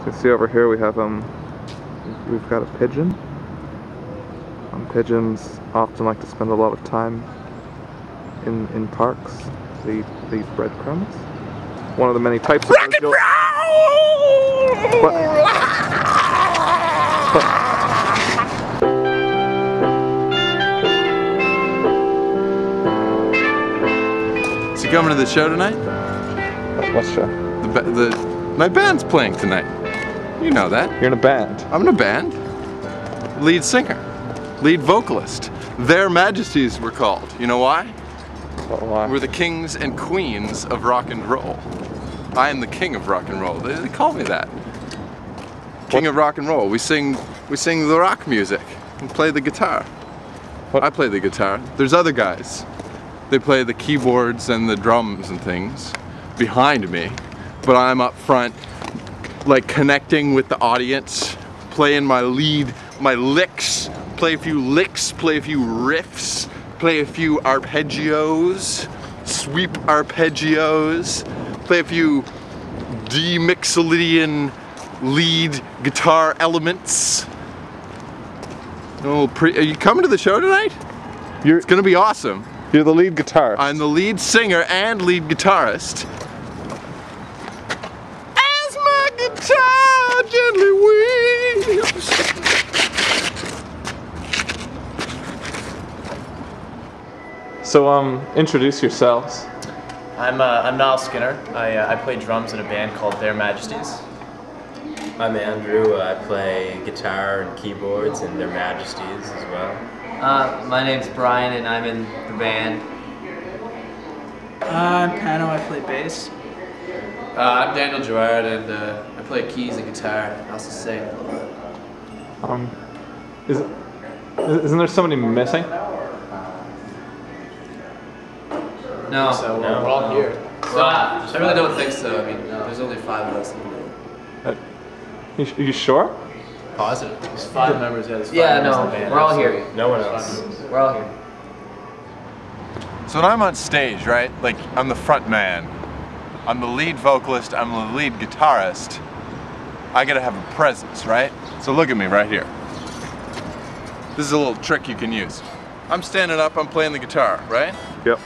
So you see over here we have we've got a pigeon. Pigeons often like to spend a lot of time in parks. They eat breadcrumbs. One of the many types of birds you'll... Is he coming to the show tonight? What show? My band's playing tonight. You know that. You're in a band. I'm in a band. Lead singer. Lead vocalist. Their Majesties we're called. You know why? Why? We're the kings and queens of rock and roll. I am the king of rock and roll. They call me that. King of rock and roll. We sing the rock music and play the guitar. What? I play the guitar. There's other guys. They play the keyboards and the drums and things behind me, but I'm up front, like connecting with the audience, playing my licks, play a few licks, play a few riffs, play a few arpeggios, sweep arpeggios, play a few D-Mixolydian lead guitar elements. Are you coming to the show tonight? It's gonna be awesome. You're the lead guitarist. I'm the lead singer and lead guitarist. As my guitar gently weeps. So introduce yourselves. I'm Niall Skinner. I play drums in a band called Their Majesties. I'm Andrew. I play guitar and keyboards in Their Majesties as well. My name's Brian and I'm in the band. I'm Pano, I play bass. I'm Daniel Gerard and I play keys and guitar. I also sing. Isn't there somebody missing? No. So we're all here. I really don't think so. I mean, there's only 5 of us in the room. You sure? Positive. There's 5 members. Yeah, there's 5 Yeah, members no, in the band. we're all here. No one else. We're all here. So when I'm on stage, right, like I'm the front man, I'm the lead vocalist, I'm the lead guitarist, I gotta have a presence, right? So look at me right here. This is a little trick you can use. I'm standing up, I'm playing the guitar, right? Yep.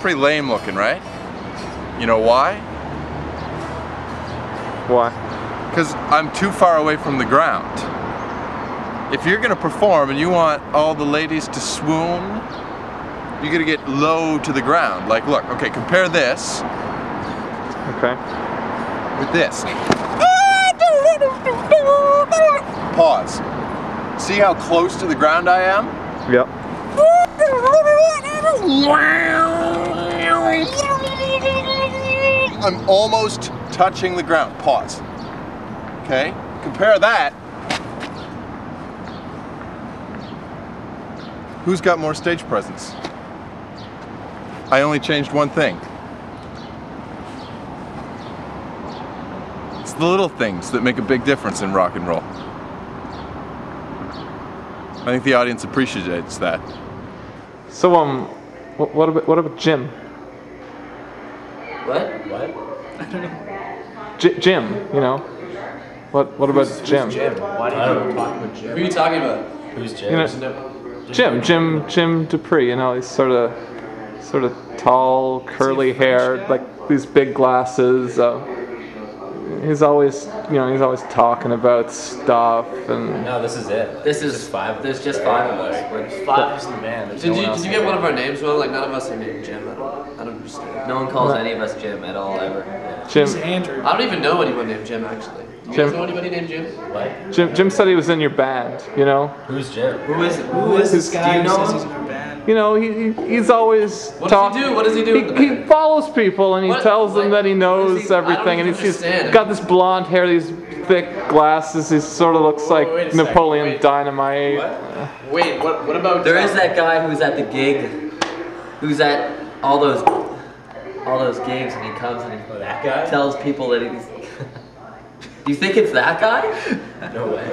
Pretty lame looking, right? You know why? Why? Because I'm too far away from the ground. If you're gonna perform and you want all the ladies to swoon, you gotta get low to the ground. Like, look, okay, compare this. Okay. With this. Pause. See how close to the ground I am? Yep. I'm almost touching the ground. Pause. Okay? Compare that. Who's got more stage presence? I only changed one thing. It's the little things that make a big difference in rock and roll. I think the audience appreciates that. So what about Jim? What? I don't know. Jim, you know. What about Jim? Jim. Why do you talk about Jim? Who are you talking about? Who's Jim? You know, Jim Dupree. You know, he's sort of tall, curly haired, like these big glasses. He's always talking about stuff and. No, this is it. This is just 5 of us. There's just 5 of us. There's 5 of us in the band. Did you get one of our names wrong? Like none of us are named Jim. I don't understand. No one calls any of us Jim at all ever. Jim. It's Andrew. I don't even know anyone named Jim actually. Do you guys know anybody named Jim? What? Jim said he was in your band. You know. Who's Jim? Who is this guy do you who know says him? he's in our band? You know, he's always What does he do? What does he do in the He band? follows people and he What? tells them Like, that he what knows does he- I don't everything, and even he's understand. got this blonde hair, these thick glasses. He sort of looks Wait a like second, Napoleon wait. Dynamite. Wait, what about? There is that guy who's at the gig, who's at all those gigs, and he comes and he That guy? tells people that he's. Do you think it's that guy? No way.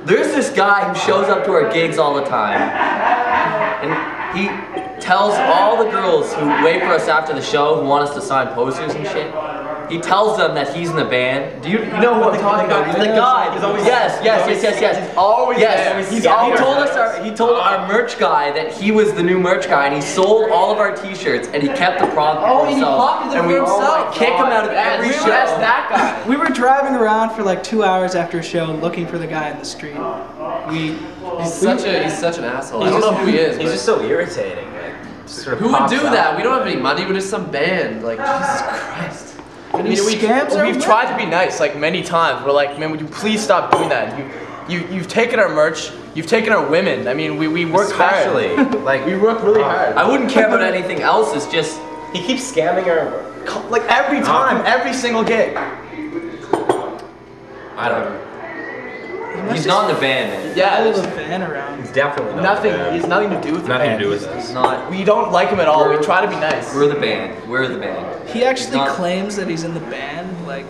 There's this guy who shows up to our gigs all the time, and he tells all the girls who wait for us after the show who want us to sign posters and shit. He tells them that he's in the band. Do you know who I'm talking about? He's the guy. He's always, yes. He's always there. He told our merch guy that he was the new merch guy, and he sold all of our T-shirts, and he kept the product for and he himself. pocketed them And for we himself. kick him out of every show. That's that guy. We were driving around for like 2 hours after a show looking for the guy in the street. He's such an asshole. I don't know who he is. He's But just so irritating. Like, just sort of who would pops do out. that? We don't have any money. We're just some band. Like Jesus Christ. I mean, we've tried to be nice like many times. We're like, man, would you please stop doing that? You've taken our merch. You've taken our women. I mean, we work Especially, hard. like We work really hard. I wouldn't care about anything else. It's just he keeps scamming our. Like every time, every single gig. I don't know. he's not in the band, man. Yeah, Follow there's the van around. It's definitely not. nothing. bad. He has nothing to do with the Nothing to band. do with He's us. not. We don't like him at all. We try to be nice. We're the band. We're the band. He actually Not- claims that he's in the band. Like,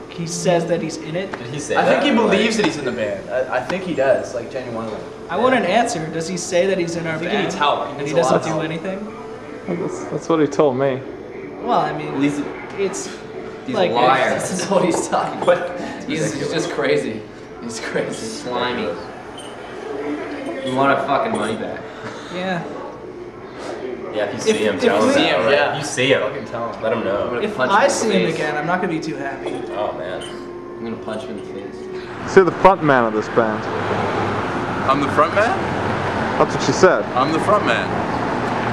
he says that he's in it. Did he say I that? think he believes that he's in the band. I think he does, like genuinely. I want an answer. Does he say that he's in our I think he band? needs help. He And needs he a lot doesn't of do help. anything? That's what he told me. Well, I mean, He's it's he's like a liar. This is what he's talking about. What? He's just crazy. He's crazy. slimy. We want our fucking money back. Yeah. Yeah, if you see him, if tell him we- that. See him, right? yeah. If you see him, Fucking tell him. let him know. If punch him I in the see him face. again, I'm not gonna be too happy. Oh man. I'm gonna punch him in the face. So you're the front man of this band. I'm the front man? That's what she said. I'm the front man.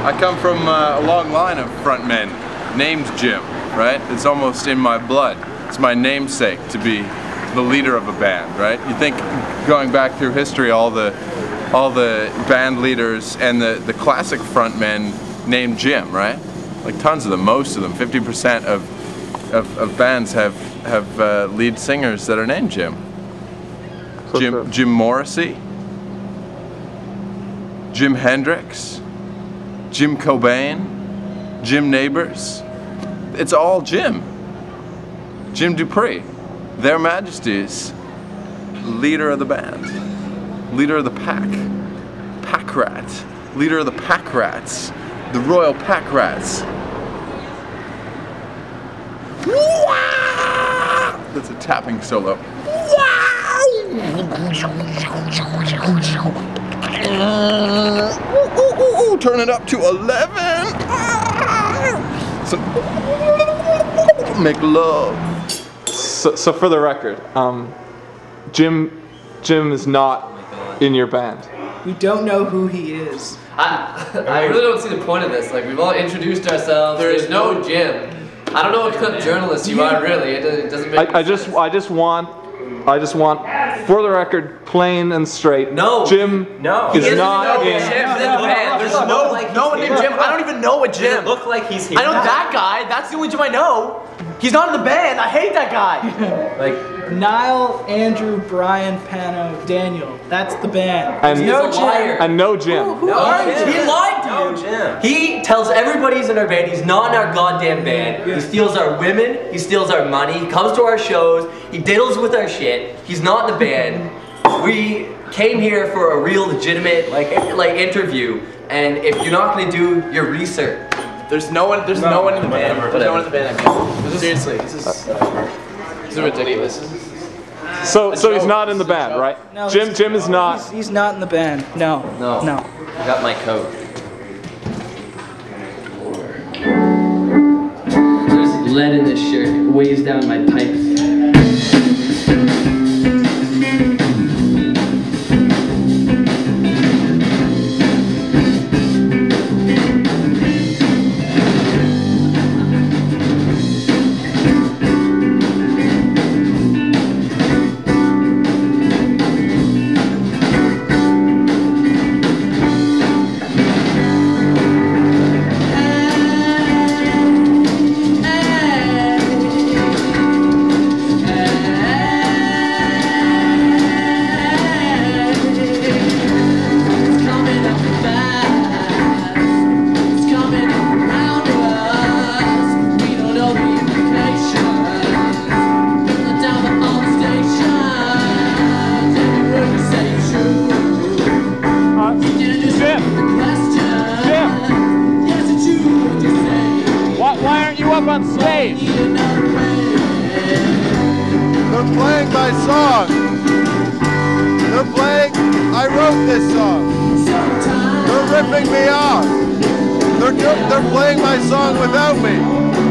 I come from a long line of front men named Jim, right? It's almost in my blood. It's my namesake to be the leader of a band, right? You think going back through history, all the band leaders and the classic front men named Jim, right? Like tons of them, most of them, 50% of bands have lead singers that are named Jim. So it's Jim Morrissey, Jim Hendrix, Jim Cobain, Jim Neighbors. It's all Jim. Jim Dupree, Their Majesties, leader of the band, leader of the pack, pack rat, leader of the pack rats, the royal pack rats. That's a tapping solo. Turn it up to 11. So, make love. So for the record, Jim is not in your band. We don't know who he is. I really don't see the point of this. Like, we've all introduced ourselves. There's no Jim. I don't know what kind of journalist you are, really. It doesn't make I just want, for the record, plain and straight. No. Jim No. is He not doesn't know in. Jim's in the band. There's Doesn't look like no one he's named here. Jim. I don't even know a Does Jim. it look like he's here? I know that guy. That's the only Jim I know. He's not in the band. I hate that guy. Like, Niall, Andrew, Brian, Pano, Daniel. That's the band. And He's no a liar. And no Jim. No, he lied to no, you. Jim. He tells everybody he's in our band. He's not in our goddamn band. He steals our women. He steals our money. He comes to our shows. He diddles with our shit. He's not in the band. We came here for a real legitimate like interview. And if you're not gonna do your research, There's no one in the band. whatever. There's no one in the band. Seriously, this is ridiculous. So he's not in the band, right? No, Jim is not. He's not in the band. No. no. No. I got my coat. There's lead in this shirt. It weighs down my pipes. Why aren't you up on stage? They're playing my song. They're playing, I wrote this song. They're ripping me off. They're playing my song without me.